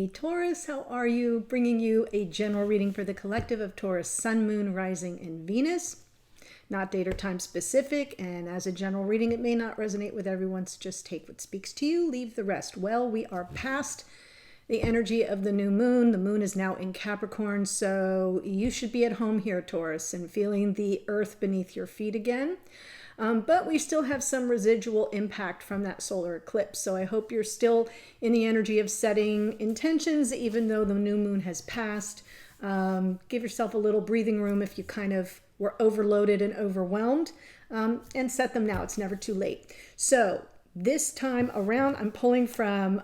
Hey Taurus, how are you? Bringing you a general reading for the collective of Taurus, Sun, Moon, Rising, and Venus. Not date or time specific, and as a general reading, it may not resonate with everyone, so just take what speaks to you, leave the rest. Well, we are past the energy of the new moon. The moon is now in Capricorn, so you should be at home here, Taurus, and feeling the earth beneath your feet again. But we still have some residual impact from that solar eclipse. So I hope you're still in the energy of setting intentions, even though the new moon has passed. Give yourself a little breathing room if you kind of were overloaded and overwhelmed, and set them now. It's never too late. So this time around, I'm pulling from,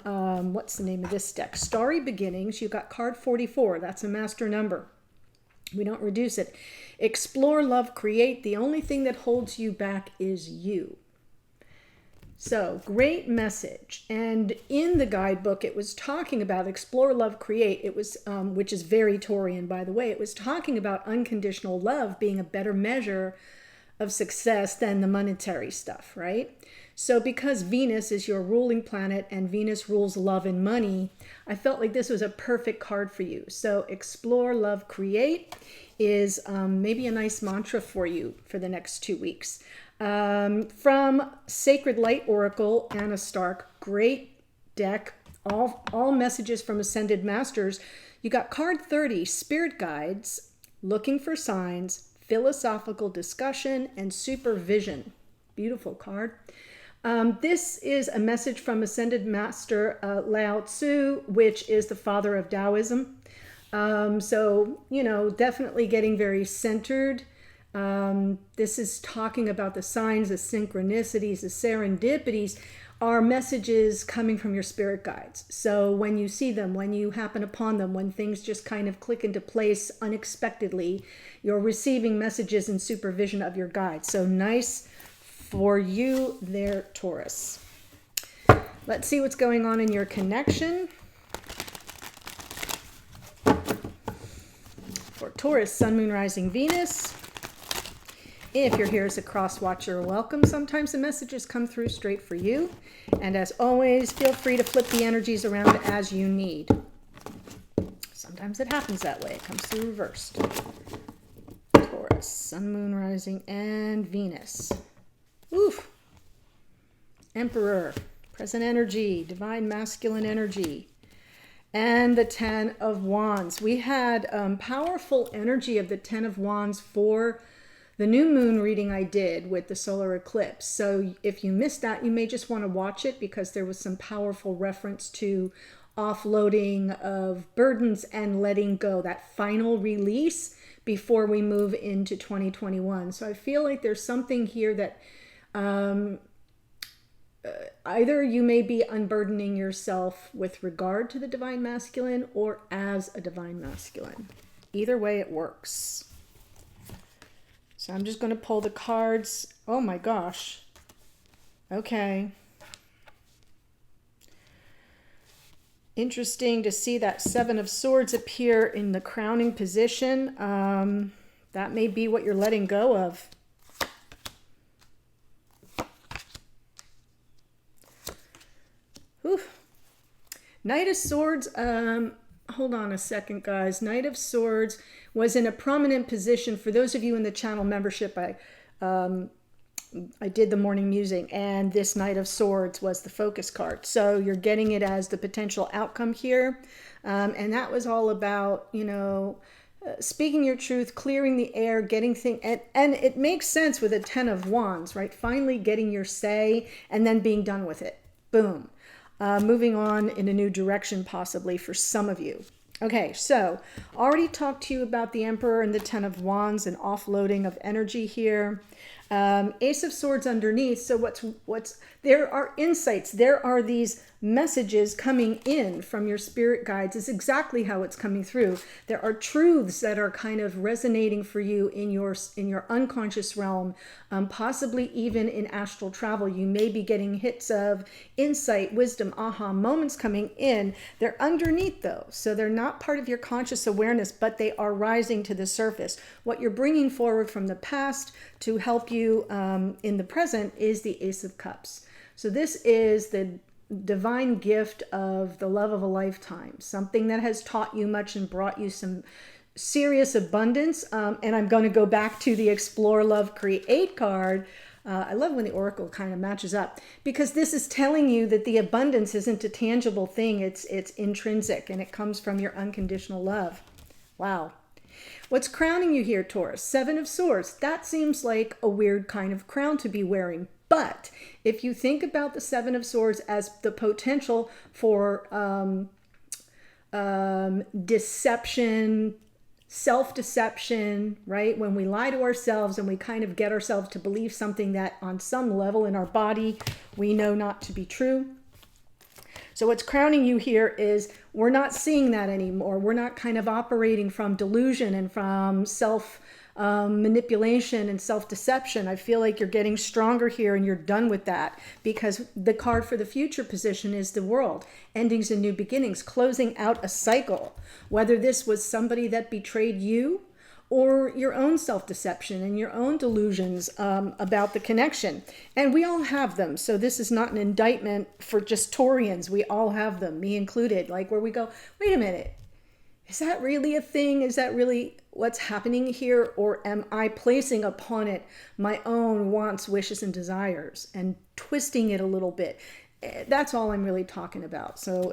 what's the name of this deck? Starry Beginnings. You got card 44. That's a master number. We don't reduce it. Explore, love, create. The only thing that holds you back is you. So great message. And in the guidebook, it was talking about explore, love, create. It was, which is very Taurian, by the way. It was talking about unconditional love being a better measure of success than the monetary stuff, right? So because Venus is your ruling planet and Venus rules love and money, I felt like this was a perfect card for you. So explore, love, create is maybe a nice mantra for you for the next 2 weeks. From Sacred Light Oracle, Anna Stark, great deck, all messages from Ascended Masters. You got card 30, Spirit Guides, Looking for Signs, Philosophical Discussion, and Supervision. Beautiful card. This is a message from Ascended Master Lao Tzu, which is the father of Taoism. So, you know, definitely getting very centered. This is talking about the signs, the synchronicities, the serendipities are messages coming from your spirit guides. So when you see them, when you happen upon them, when things just kind of click into place unexpectedly, you're receiving messages and supervision of your guides. So nice for you there, Taurus. Let's see what's going on in your connection. For Taurus, Sun, Moon, Rising, Venus. If you're here as a cross watcher, welcome. Sometimes the messages come through straight for you. And as always, feel free to flip the energies around as you need. Sometimes it happens that way. It comes through reversed. Taurus, Sun, Moon, Rising, and Venus. Oof. Emperor, present energy, divine masculine energy. And the 10 of Wands. We had powerful energy of the 10 of Wands for the new moon reading I did with the solar eclipse. So if you missed that, you may just want to watch it because there was some powerful reference to offloading of burdens and letting go, that final release before we move into 2021. So I feel like there's something here that either you may be unburdening yourself with regard to the divine masculine or as a divine masculine. Either way, it works. So I'm just going to pull the cards. Oh my gosh. Okay. Interesting to see that 7 of Swords appear in the crowning position. That may be what you're letting go of. Whew. Knight of Swords, hold on a second, guys. Knight of Swords was in a prominent position. For those of you in the channel membership, I did the morning musing, and this Knight of Swords was the focus card. So you're getting it as the potential outcome here. And that was all about, you know, speaking your truth, clearing the air, getting things, and it makes sense with a 10 of Wands, right? Finally getting your say and then being done with it. Boom. Moving on in a new direction, possibly for some of you. Okay, so already talked to you about the Emperor and the 10 of Wands and offloading of energy here. Ace of Swords underneath. So what's there are insights. There are these messages coming in from your spirit guides. Is exactly how it's coming through. There are truths that are kind of resonating for you in your unconscious realm, possibly even in astral travel. You may be getting hits of insight, wisdom, aha moments coming in. They're underneath though, so they're not part of your conscious awareness, but they are rising to the surface. What you're bringing forward from the past to help you in the present is the Ace of Cups. So this is divine gift of the love of a lifetime, something that has taught you much and brought you some serious abundance. And I'm going to go back to the Explore, Love, Create card. I love when the oracle kind of matches up, because this is telling you that the abundance isn't a tangible thing. It's intrinsic, and it comes from your unconditional love. Wow. What's crowning you here, Taurus? Seven of Swords. That seems like a weird kind of crown to be wearing. But if you think about the Seven of Swords as the potential for deception, self-deception, right? When we lie to ourselves and we kind of get ourselves to believe something that on some level in our body we know not to be true. So what's crowning you here is we're not seeing that anymore. We're not kind of operating from delusion and from manipulation and self-deception. I feel like you're getting stronger here and you're done with that, because the card for the future position is the World. Endings and new beginnings, closing out a cycle. Whether this was somebody that betrayed you or your own self-deception and your own delusions about the connection. And we all have them. So this is not an indictment for just Taurians. We all have them, me included. Like where we go, wait a minute, is that really a thing? Is that really what's happening here? Or am I placing upon it my own wants, wishes, and desires and twisting it a little bit? That's all I'm really talking about. So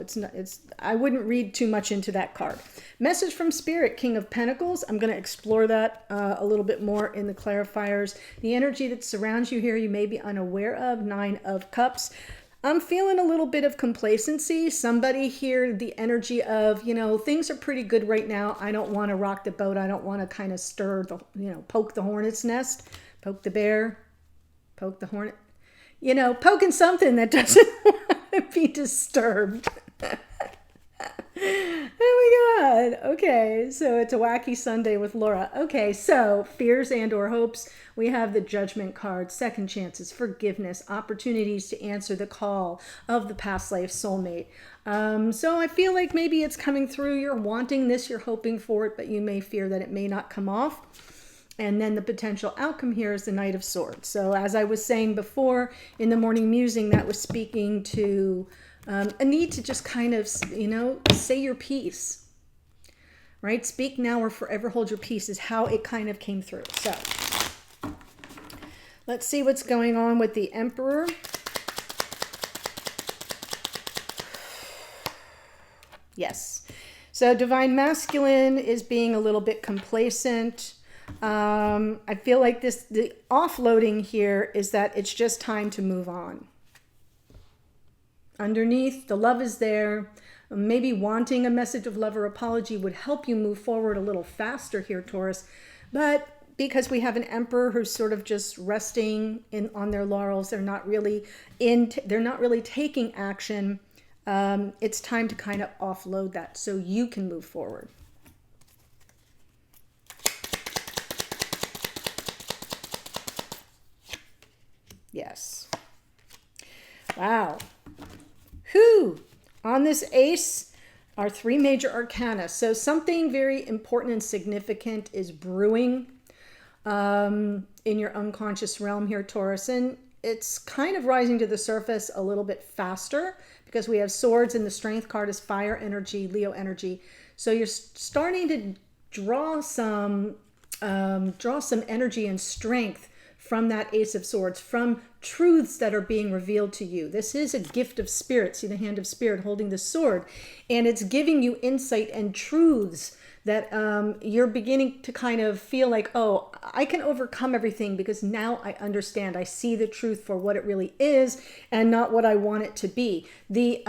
I wouldn't read too much into that card. Message from Spirit, King of Pentacles. I'm going to explore that a little bit more in the clarifiers. The energy that surrounds you here, you may be unaware of. Nine of Cups. I'm feeling a little bit of complacency. Somebody here, the energy of, things are pretty good right now. I don't want to rock the boat. I don't want to kind of stir the, poke the hornet's nest, poke the bear, poke the hornet. Poking something that doesn't want to be disturbed. Oh my God. Okay, so it's a wacky Sunday with Laura. Okay, so fears and or hopes. We have the Judgment card, second chances, forgiveness, opportunities to answer the call of the past life soulmate. So I feel like maybe it's coming through. You're wanting this, you're hoping for it, but you may fear that it may not come off. And then the potential outcome here is the Knight of Swords. So as I was saying before in the morning musing, that was speaking to a need to just kind of, say your piece, right? Speak now or forever hold your peace is how it kind of came through. So let's see what's going on with the Emperor. Yes. So Divine Masculine is being a little bit complacent. I feel like the offloading here is that it's just time to move on. Underneath, the love is there. Maybe wanting a message of love or apology would help you move forward a little faster here, Taurus. But because we have an Emperor who's sort of just resting on their laurels, they're not really taking action. It's time to kind of offload that so you can move forward. Yes. Wow. Whew. On this ace are three major arcana. So something very important and significant is brewing in your unconscious realm here, Taurus. And it's kind of rising to the surface a little bit faster because we have swords and the strength card is fire energy, Leo energy. So you're starting to draw some energy and strength from that Ace of Swords, from truths that are being revealed to you. This is a gift of spirit. See the hand of spirit holding the sword, and it's giving you insight and truths that you're beginning to kind of feel like, oh, I can overcome everything because now I understand. I see the truth for what it really is and not what I want it to be. The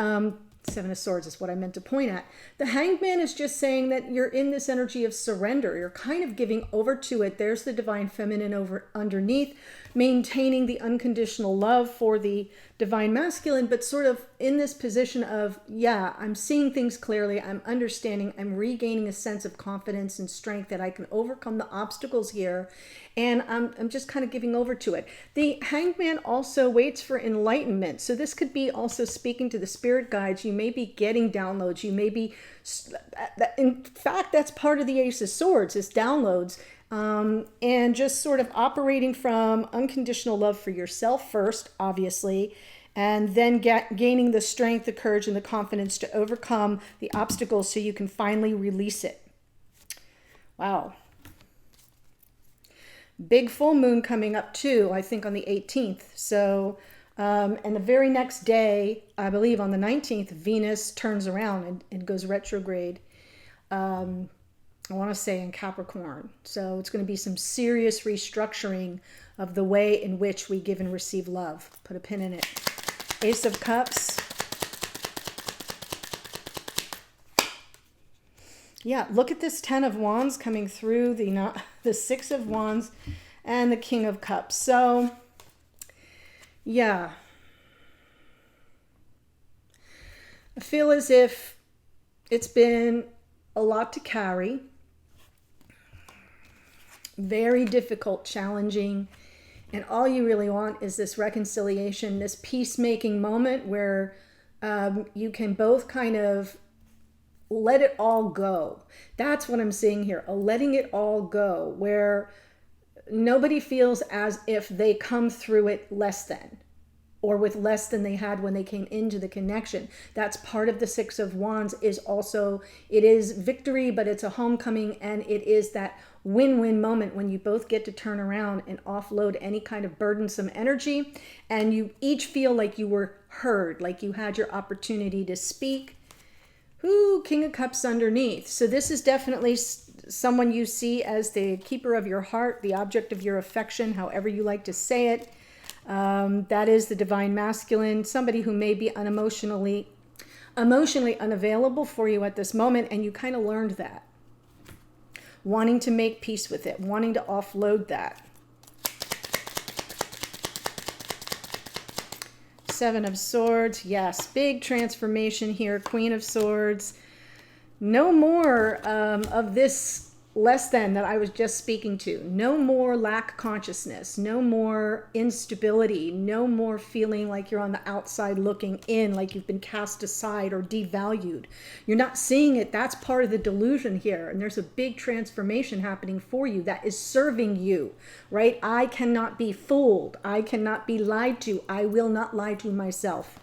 Seven of Swords is what I meant to point at. The Hangman is just saying that you're in this energy of surrender. You're kind of giving over to it. There's the Divine Feminine over underneath, maintaining the unconditional love for the Divine Masculine, but sort of in this position of, yeah, I'm seeing things clearly. I'm understanding. I'm regaining a sense of confidence and strength that I can overcome the obstacles here. And I'm just kind of giving over to it. The Hangman also waits for enlightenment. So this could be also speaking to the spirit guides. You may be getting downloads. You may be, in fact, that's part of the Ace of Swords, is downloads. And just sort of operating from unconditional love for yourself first, obviously, and then gaining the strength, the courage, and the confidence to overcome the obstacles so you can finally release it. Wow. Big full moon coming up too, I think on the 18th. So, and the very next day, I believe on the 19th, Venus turns around and goes retrograde. I want to say in Capricorn. So it's going to be some serious restructuring of the way in which we give and receive love. Put a pin in it. Ace of Cups. Yeah, look at this 10 of Wands coming through, the 6 of Wands and the King of Cups. So, yeah. I feel as if it's been a lot to carry. Very difficult, challenging. And all you really want is this reconciliation, this peacemaking moment where you can both kind of let it all go. That's what I'm seeing here, a letting it all go, where nobody feels as if they come through it less than, or with less than they had when they came into the connection. That's part of the 6 of Wands. Is also, it is victory, but it's a homecoming, and it is that win-win moment when you both get to turn around and offload any kind of burdensome energy, and you each feel like you were heard, like you had your opportunity to speak. Ooh, King of Cups underneath. So this is definitely someone you see as the keeper of your heart, the object of your affection, however you like to say it. That is the divine masculine, somebody who may be emotionally unavailable for you at this moment, and you kind of learned that. Wanting to make peace with it, wanting to offload that. 7 of Swords, yes, big transformation here. Queen of Swords. No more of this less than that I was just speaking to. No more lack consciousness. No more instability. No more feeling like you're on the outside looking in, like you've been cast aside or devalued. You're not seeing it. That's part of the delusion here. And there's a big transformation happening for you that is serving you, right? I cannot be fooled. I cannot be lied to. I will not lie to myself.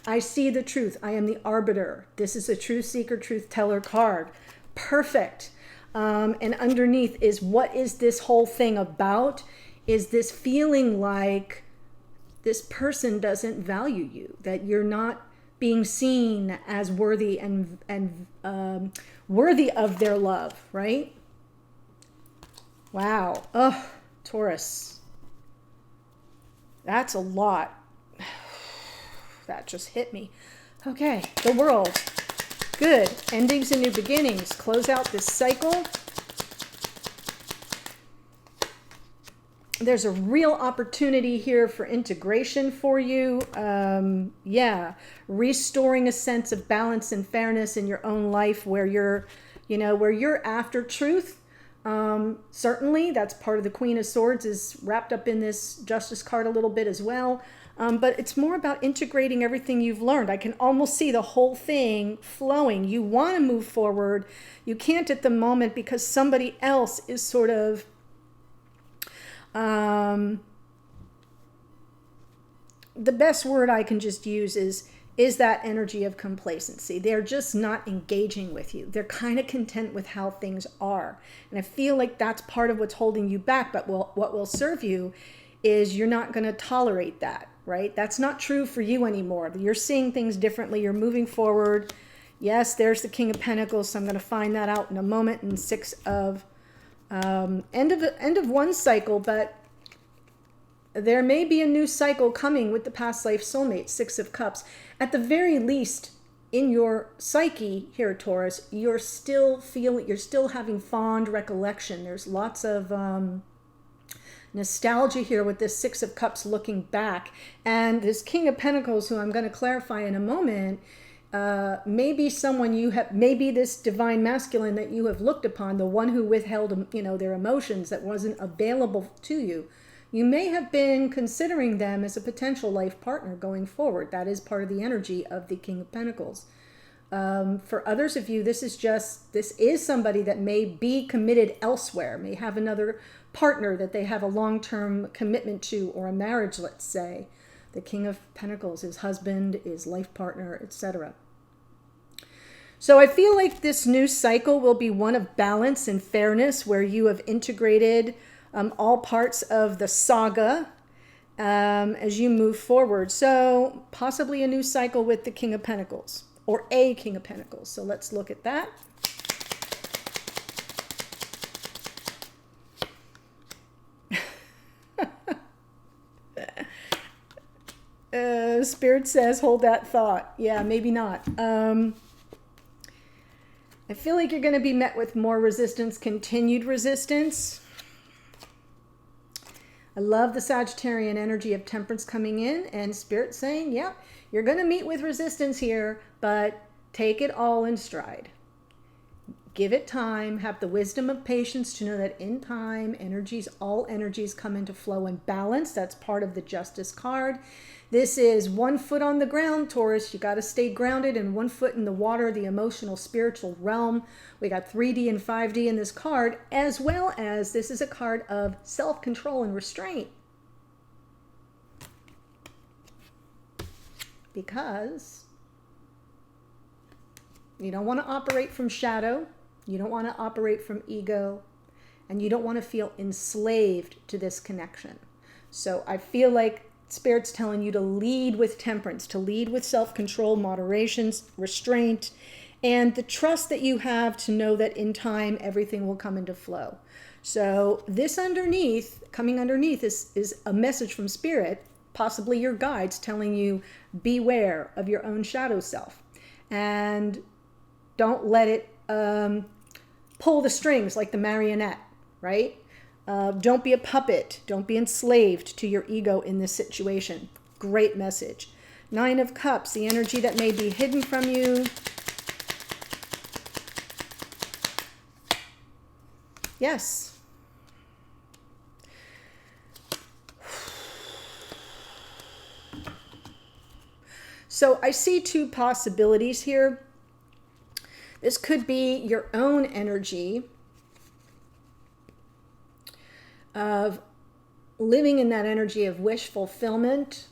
I see the truth. I am the arbiter. This is a truth seeker, truth teller card. Perfect. And underneath is, what is this whole thing about? Is this feeling like this person doesn't value you, that you're not being seen as worthy and worthy of their love, right? Wow. Oh, Taurus. That's a lot. That just hit me. Okay, the World. Good. Endings and new beginnings. Close out this cycle. There's a real opportunity here for integration for you. Yeah. Restoring a sense of balance and fairness in your own life where you're, where you're after truth. Certainly, that's part of the Queen of Swords is wrapped up in this Justice card a little bit as well. But it's more about integrating everything you've learned. I can almost see the whole thing flowing. You want to move forward. You can't at the moment because somebody else is sort of the best word I can just use is that energy of complacency. They're just not engaging with you. They're kind of content with how things are. And I feel like that's part of what's holding you back. But what will serve you is you're not going to tolerate that, right? That's not true for you anymore. You're seeing things differently. You're moving forward. Yes, there's the King of Pentacles. So I'm going to find that out in a moment. And 6 of end of one cycle, but there may be a new cycle coming with the past life soulmate, 6 of Cups. At the very least, in your psyche here, Taurus, you're still having fond recollection. There's lots of nostalgia here with this 6 of Cups looking back. And this King of Pentacles, who I'm going to clarify in a moment, maybe someone maybe this divine masculine that you have looked upon, the one who withheld, their emotions, that wasn't available to you. You may have been considering them as a potential life partner going forward. That is part of the energy of the King of Pentacles. For others of you, this is somebody that may be committed elsewhere, may have another partner that they have a long-term commitment to, or a marriage, let's say. The King of Pentacles, his husband, his life partner, etc. So I feel like this new cycle will be one of balance and fairness, where you have integrated all parts of the saga as you move forward. So possibly a new cycle with the King of Pentacles, or a King of Pentacles. So let's look at that. Spirit says, hold that thought. Yeah, maybe not. I feel like you're going to be met with more resistance, continued resistance. I love the Sagittarian energy of temperance coming in, and Spirit saying, yep, you're going to meet with resistance here, but take it all in stride. Give it time. Have the wisdom of patience to know that in time, all energies come into flow and balance. That's part of the Justice card. This is 1 foot on the ground, Taurus. You got to stay grounded, and 1 foot in the water, the emotional, spiritual realm. We got 3D and 5D in this card, as well as this is a card of self-control and restraint. Because you don't want to operate from shadow. You don't want to operate from ego. And you don't want to feel enslaved to this connection. So I feel like Spirit's telling you to lead with temperance, to lead with self-control, moderation, restraint, and the trust that you have to know that in time everything will come into flow. So this coming underneath is a message from Spirit, possibly your guides telling you beware of your own shadow self. And don't let it pull the strings like the marionette, right? Don't be a puppet. Don't be enslaved to your ego in this situation. Great message. 9 of Cups, the energy that may be hidden from you. Yes. So I see 2 possibilities here. This could be your own energy of living in that energy of wish fulfillment,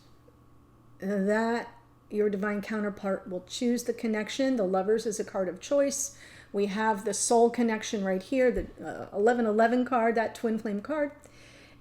that your divine counterpart will choose the connection. The Lovers is a card of choice. We have the soul connection right here, the 1111 card, that twin flame card.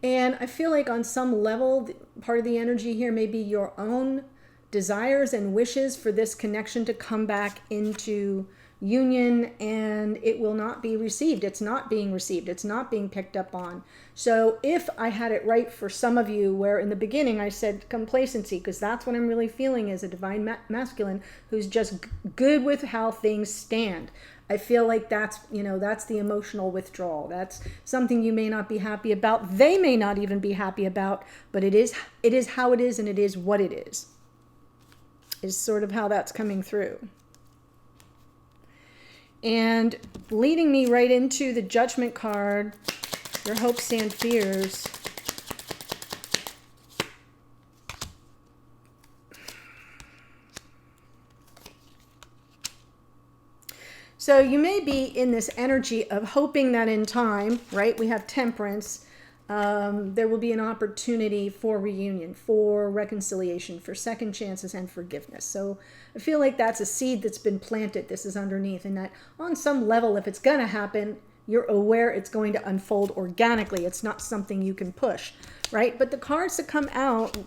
And I feel like on some level, part of the energy here may be your own desires and wishes for this connection to come back into union, and it will not be received. It's not being received. It's not being picked up on. So if I had it right for some of you, where in the beginning I said complacency, because that's what I'm really feeling as a divine masculine who's just good with how things stand. I feel like that's the emotional withdrawal. That's something you may not be happy about. They may not even be happy about, but it is how it is, and it is what it is sort of how that's coming through. And leading me right into the Judgment card, your hopes and fears. So you may be in this energy of hoping that in time, right, we have Temperance, there will be an opportunity for reunion, for reconciliation, for second chances, and forgiveness. So I feel like that's a seed that's been planted. This is underneath, and that on some level, if it's going to happen, you're aware it's going to unfold organically. It's not something you can push, right? But the cards that come out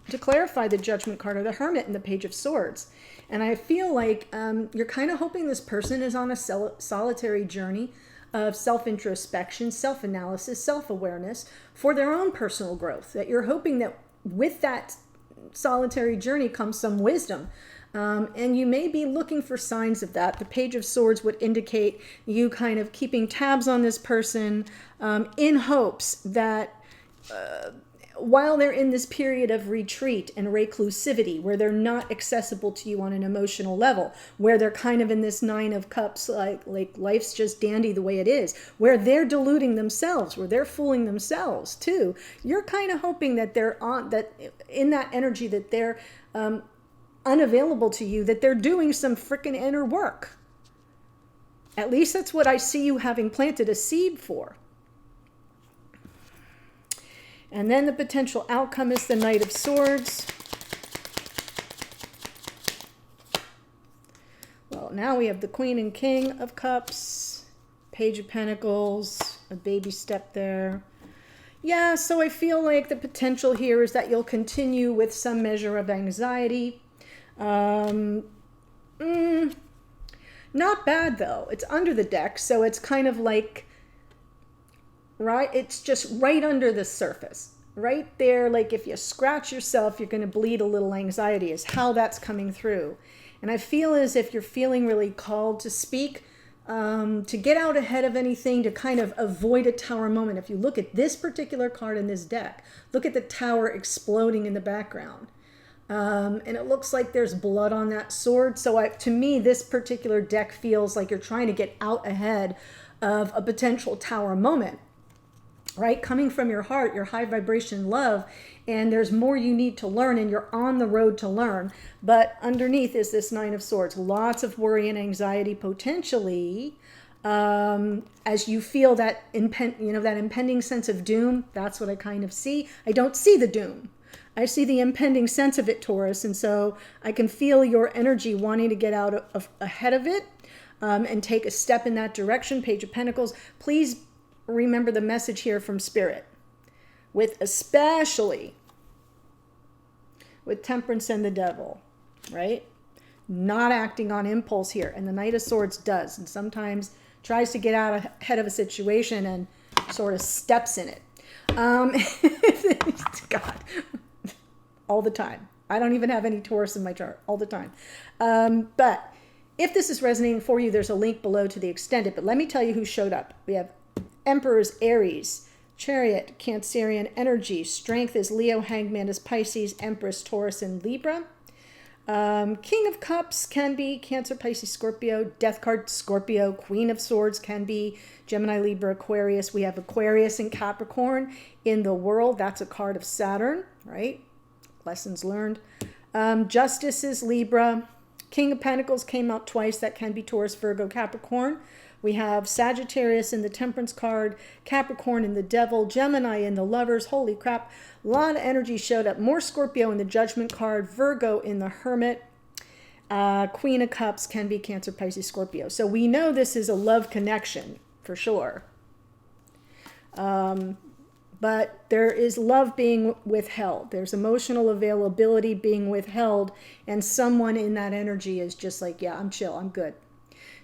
to clarify the Judgment card are the Hermit and the Page of Swords. And I feel like you're kind of hoping this person is on a solitary journey of self-introspection, self-analysis, self-awareness for their own personal growth. That you're hoping that with that solitary journey comes some wisdom. And you may be looking for signs of that. The Page of Swords would indicate you kind of keeping tabs on this person in hopes that while they're in this period of retreat and reclusivity, where they're not accessible to you on an emotional level, where they're kind of in this 9 of Cups, like life's just dandy the way it is, where they're deluding themselves, where they're fooling themselves too, you're kind of hoping that they're on that in that energy, that they're unavailable to you, that they're doing some frickin' inner work. At least that's what I see you having planted a seed for. And then the potential outcome is the Knight of Swords. now we have the Queen and King of Cups, Page of Pentacles, a baby step there. Yeah, so I feel like the potential here is that you'll continue with some measure of anxiety. Not bad though. It's under the deck, so it's kind of like, right? It's just right under the surface. Right there, like if you scratch yourself, you're going to bleed a little. Anxiety is how that's coming through. And I feel as if you're feeling really called to speak, to get out ahead of anything, to kind of avoid a tower moment. If you look at this particular card in this deck, look at the tower exploding in the background. And it looks like there's blood on that sword. So to me, this particular deck feels like you're trying to get out ahead of a potential tower moment, right? Coming from your heart, your high vibration love, and there's more you need to learn, and you're on the road to learn. But underneath is this Nine of Swords. Lots of worry and anxiety potentially, as you feel that that impending sense of doom. That's what I kind of see. I don't see the doom. I see the impending sense of it, Taurus, and so I can feel your energy wanting to get out ahead of it, and take a step in that direction. Page of Pentacles. Please remember the message here from Spirit, especially with Temperance and the Devil, right? Not acting on impulse here. And the Knight of Swords does, and sometimes tries to get out ahead of a situation and sort of steps in it. God, all the time. I don't even have any Taurus in my chart, all the time. But if this is resonating for you, there's a link below to the extended. But let me tell you who showed up. We have Emperor's Aries, Chariot, Cancerian energy. Strength is Leo, Hangman is Pisces, Empress, Taurus, and Libra. King of Cups can be Cancer, Pisces, Scorpio. Death card, Scorpio. Queen of Swords can be Gemini, Libra, Aquarius. We have Aquarius and Capricorn in the world. That's a card of Saturn, right? Lessons learned. Justice is Libra. King of Pentacles came out twice. That can be Taurus, Virgo, Capricorn. We have Sagittarius in the Temperance card, Capricorn in the Devil, Gemini in the Lovers. Holy crap. A lot of energy showed up. More Scorpio in the Judgment card, Virgo in the Hermit. Queen of Cups can be Cancer, Pisces, Scorpio. So we know this is a love connection for sure. But there is love being withheld. There's emotional availability being withheld. And someone in that energy is just like, yeah, I'm chill. I'm good.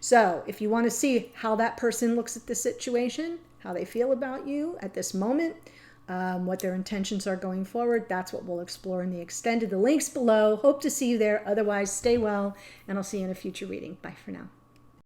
So if you want to see how that person looks at the situation, how they feel about you at this moment, what their intentions are going forward, that's what we'll explore in the extended. The link's below. Hope to see you there. Otherwise, stay well, and I'll see you in a future reading. Bye for now.